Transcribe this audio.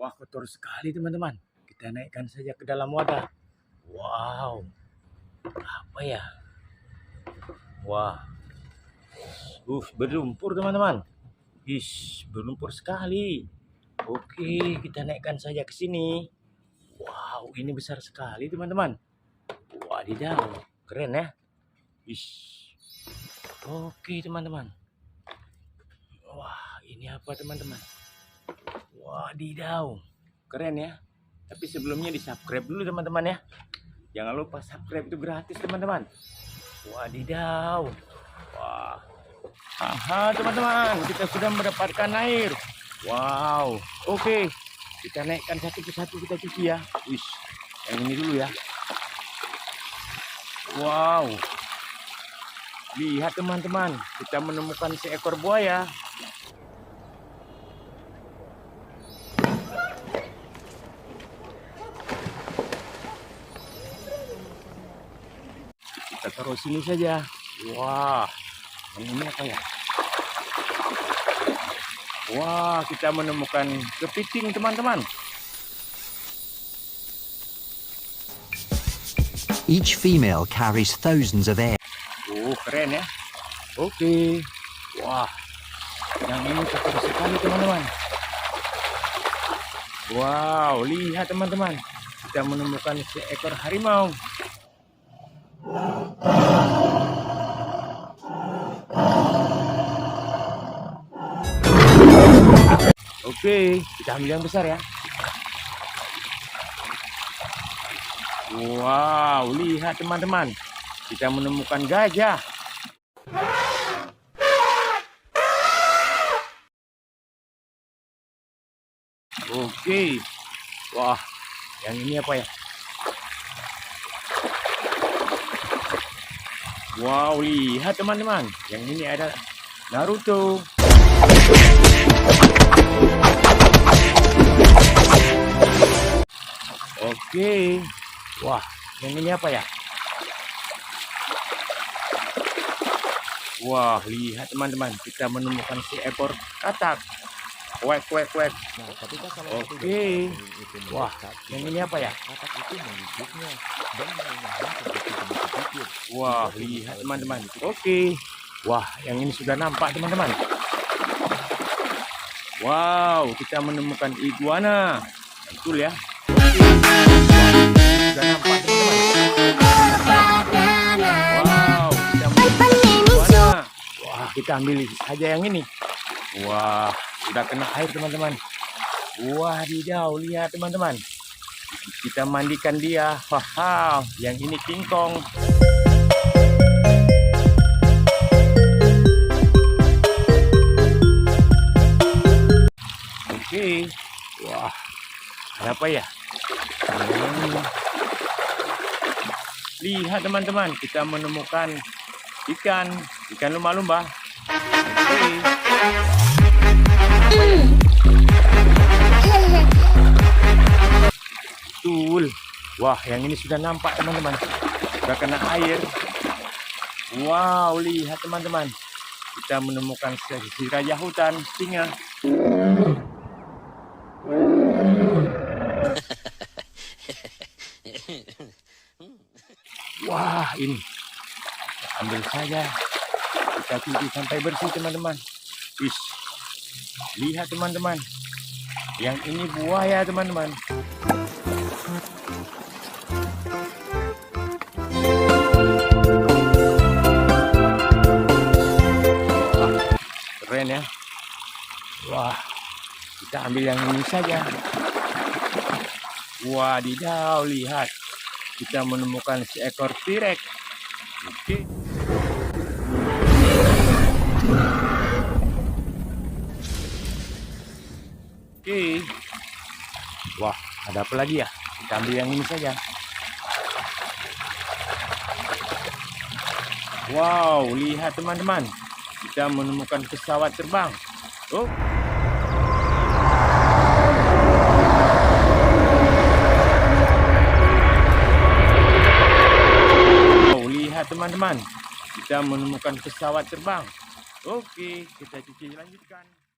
Wah, kotor sekali teman-teman. Kita naikkan saja ke dalam wadah. Wow, apa ya? Wah, berlumpur teman-teman. Berlumpur sekali. Oke, kita naikkan saja ke sini. Wow, ini besar sekali teman-teman. Wadidaw, keren ya. Oke teman-teman. Wah, ini apa teman-teman? Wadidaw, keren ya. Tapi sebelumnya di subscribe dulu teman-teman ya. Jangan lupa subscribe, itu gratis teman-teman. Wadidaw. Wah. Aha teman-teman, kita sudah mendapatkan air. Wow. Oke. Kita naikkan satu persatu, kita cuci ya. Yang ini dulu ya. Wow. Lihat teman-teman, kita menemukan seekor buaya. Kita taruh sini saja. Wah, ini apa ya? Wah, kita menemukan kepiting teman-teman. Each female carries thousands of eggs. Oh, keren ya. Oke. Wah, yang ini kotor sekali teman-teman. Wow, lihat teman-teman. Kita menemukan seekor harimau. Oke, kita ambil yang besar ya. Wow, lihat teman-teman. Kita menemukan gajah. Oke. Wah, yang ini apa ya? Wow, lihat teman-teman. Yang ini ada Naruto. Oke. Wah, yang ini apa ya? Wah, lihat teman-teman. Kita menemukan seekor katak. Kuek. Nah, ketika salah satu Oke. itu Wah, yang ini apa ya? katak itu menggigitnya dan mengenahnya sedikit. Wah, lihat teman-teman. Oke. Wah, yang ini sudah nampak teman-teman. Wow, kita menemukan iguana. Betul ya. Sudah nampak teman-teman. Wow, kita menemukan iguana. Wah, kita ambil saja yang ini. Wah, sudah kena air teman-teman. Wadidaw, lihat teman-teman. Kita mandikan dia. Haha, yang ini King Kong. Oke. Wah, ada apa ya? Lihat teman-teman, kita menemukan ikan lumba-lumba. Oke. Betul. Wah, yang ini sudah nampak teman-teman. Sudah kena air. Wow, lihat teman-teman. Kita menemukan si raja hutan, singa. Wah, ini. Ambil saja. Kita cuci sampai bersih teman-teman. Lihat teman-teman. Yang ini buaya teman-teman. Keren ya. Wah, kita ambil yang ini saja. Wadidaw, lihat. Kita menemukan seekor T-Rex. Oke. Oke. Wah, ada apa lagi ya? Kita ambil yang ini saja. Wow, lihat teman-teman. Kita menemukan pesawat terbang. Oh. Wow, lihat teman-teman. Kita menemukan pesawat terbang. Oke, kita cuci lanjutkan.